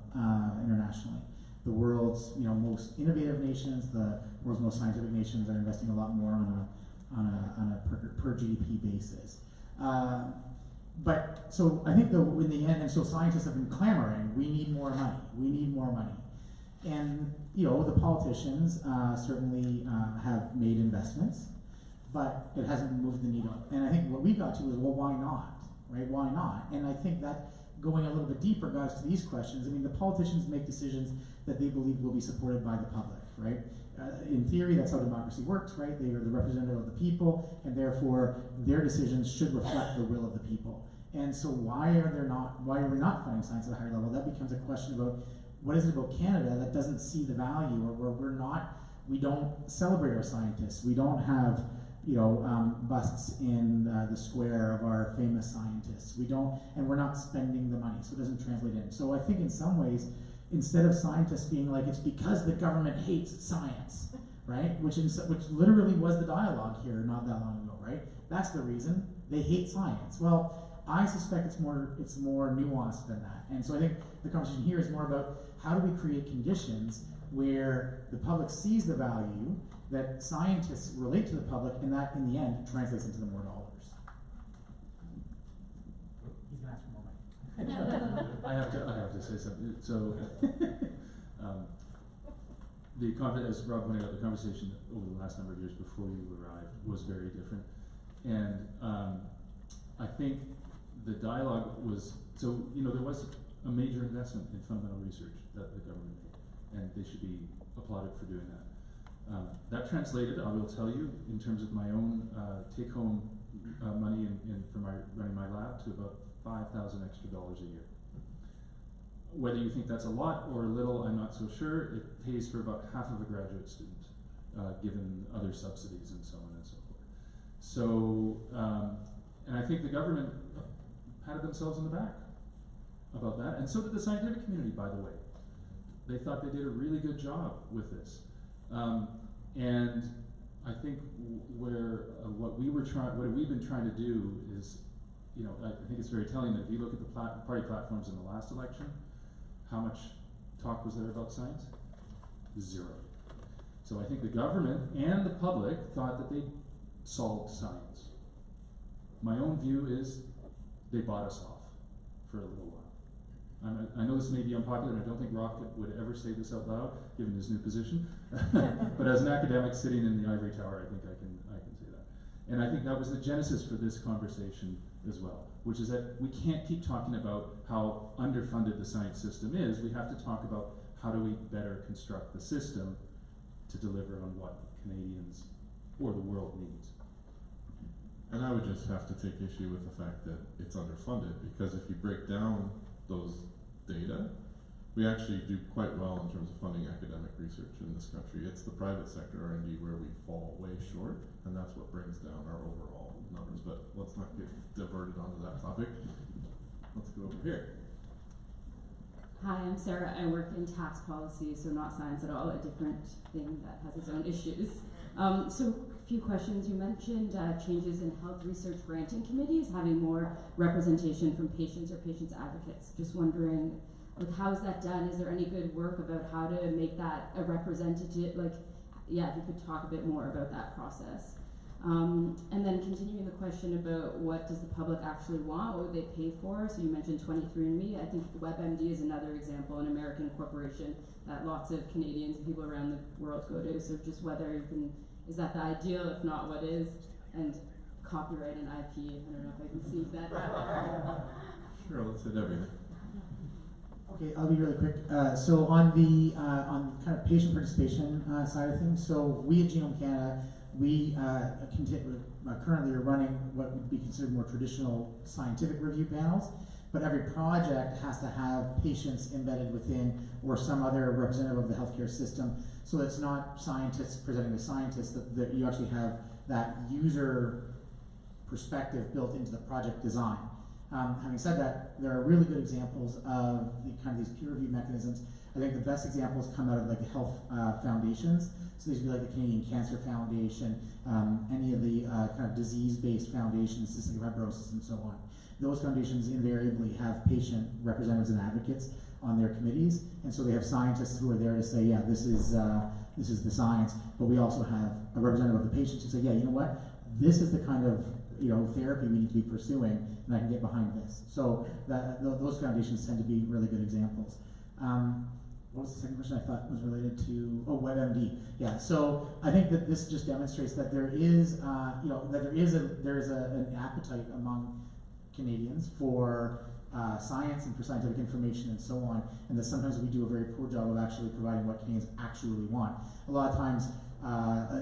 Speaker 5: internationally. The world's most innovative nations, the world's most scientific nations are investing a lot more on a per GDP basis. But so I think in the end, and so scientists have been clamoring, we need more money, we need more money. And, you know, the politicians certainly have made investments, but it hasn't moved the needle. And I think what we got to was, well, why not, right? Why not? And I think that going a little bit deeper got us to these questions. I mean, the politicians make decisions that they believe will be supported by the public, right? In theory, that's how democracy works, right? They are the representative of the people, and therefore their decisions should reflect the will of the people. And so why are we not funding science at a higher level? That becomes a question about what is it about Canada that doesn't see the value, or where we don't celebrate our scientists. We don't have, you know, busts in the square of our famous scientists. And we're not spending the money, so it doesn't translate in. So I think in some ways, instead of scientists being like, it's because the government hates science, right? Which literally was the dialogue here not that long ago, right? That's the reason they hate science. Well, I suspect it's more nuanced than that. And so I think the conversation here is more about how do we create conditions where the public sees the value, that scientists relate to the public, and that in the end translates into the more dollars.
Speaker 3: You can ask for more money.
Speaker 4: I have to say something. So, as Rob pointed out, the conversation over the last number of years before you arrived was very different, and I think the dialogue was, so, you know, there was a major investment in fundamental research that the government made, and they should be applauded for doing that. That translated, I will tell you, in terms of my own take-home money for running my lab, to about $5,000 extra a year. Whether you think that's a lot or a little, I'm not so sure. It pays for about half of a graduate student, given other subsidies and so on and so forth. So, and I think the government patted themselves on the back about that, and so did the scientific community, by the way. They thought they did a really good job with this. And I think what we've been trying to do is, you know, I think it's very telling that if you look at the party platforms in the last election, how much talk was there about science? Zero. So I think the government and the public thought that they solved science. My own view is they bought us off for a little while. I know this may be unpopular, and I don't think Rob would ever say this out loud, given his new position. But as an academic sitting in the ivory tower, I think I can say that. And I think that was the genesis for this conversation as well, which is that we can't keep talking about how underfunded the science system is. We have to talk about how do we better construct the system to deliver on what Canadians or the world needs.
Speaker 1: And I would just have to take issue with the fact that it's underfunded, because if you break down those data, we actually do quite well in terms of funding academic research in this country. It's the private sector R&D where we fall way short, and that's what brings down our overall numbers. But let's not get diverted onto that topic. Let's go over here.
Speaker 10: Hi, I'm Sarah. I work in tax policy, so not science at all, a different thing that has its own issues. So a few questions. You mentioned changes in health research granting committees, having more representation from patients or patients advocates. Just wondering, like, how is that done? Is there any good work about how to make that a representative, like, yeah, if you could talk a bit more about that process. And then continuing the question about what does the public actually want, what would they pay for? So you mentioned 23andMe. I think WebMD is another example, an American corporation that lots of Canadians and people around the world go to. So just whether you can, is that the ideal? If not, what is? And copyright and IP, I don't know if I can see that.
Speaker 1: Sure, let's hit everything.
Speaker 5: Okay, I'll be really quick. So on the kind of patient participation side of things, so we at Genome Canada, we currently are running what would be considered more traditional scientific review panels, but every project has to have patients embedded within or some other representative of the healthcare system. So it's not scientists presenting to scientists, that you actually have that user perspective built into the project design. Having said that, there are really good examples of these peer review mechanisms. I think the best examples come out of like the health foundations. So these would be like the Canadian Cancer Foundation, any of the kind of disease-based foundations, cystic fibrosis and so on. Those foundations invariably have patient representatives and advocates on their committees, and so they have scientists who are there to say, yeah, this is the science, but we also have a representative of the patients who say, yeah, you know what, this is the kind of therapy we need to be pursuing, and I can get behind this. So those foundations tend to be really good examples. what was the second question I thought was related to, WebMD. Yeah, so I think that this just demonstrates that there is, an appetite among Canadians for science and for scientific information and so on, and that sometimes we do a very poor job of actually providing what Canadians actually want. A lot of times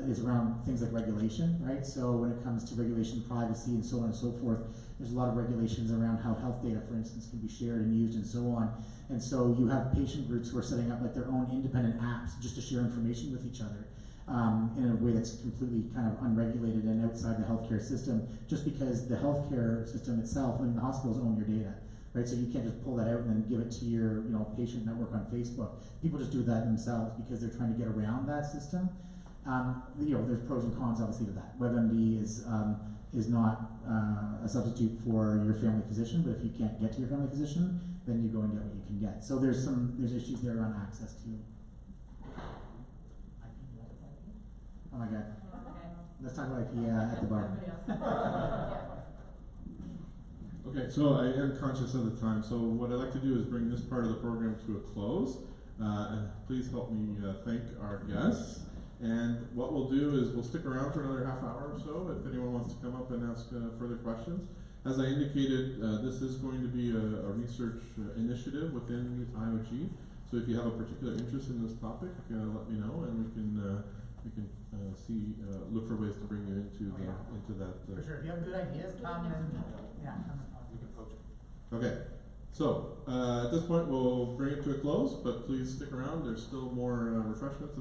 Speaker 5: is around things like regulation, right? So when it comes to regulation, privacy, and so on and so forth, there's a lot of regulations around how health data, for instance, can be shared and used and so on. And so you have patient groups who are setting up like their own independent apps just to share information with each other in a way that's completely kind of unregulated and outside the healthcare system, just because the healthcare system itself, I mean, the hospitals own your data, right? So you can't just pull that out and then give it to your, patient network on Facebook. People just do that themselves because they're trying to get around that system. There's pros and cons obviously to that. WebMD is not a substitute for your family physician, but if you can't get to your family physician, then you go and get what you can get. So there's issues there around access too. Oh my god. Let's talk about IKEA at the bar.
Speaker 1: Okay, so I am conscious of the time, so what I'd like to do is bring this part of the program to a close, and please help me thank our guests. And what we'll do is we'll stick around for another half hour or so if anyone wants to come up and ask further questions. As I indicated, this is going to be a research initiative within IOG, so if you have a particular interest in this topic, let me know, and we can look for ways to bring you into that.
Speaker 3: For sure, if you have good ideas, come and, come and talk.
Speaker 8: You can poach it.
Speaker 1: Okay, so at this point we'll bring it to a close, but please stick around. There's still more refreshments.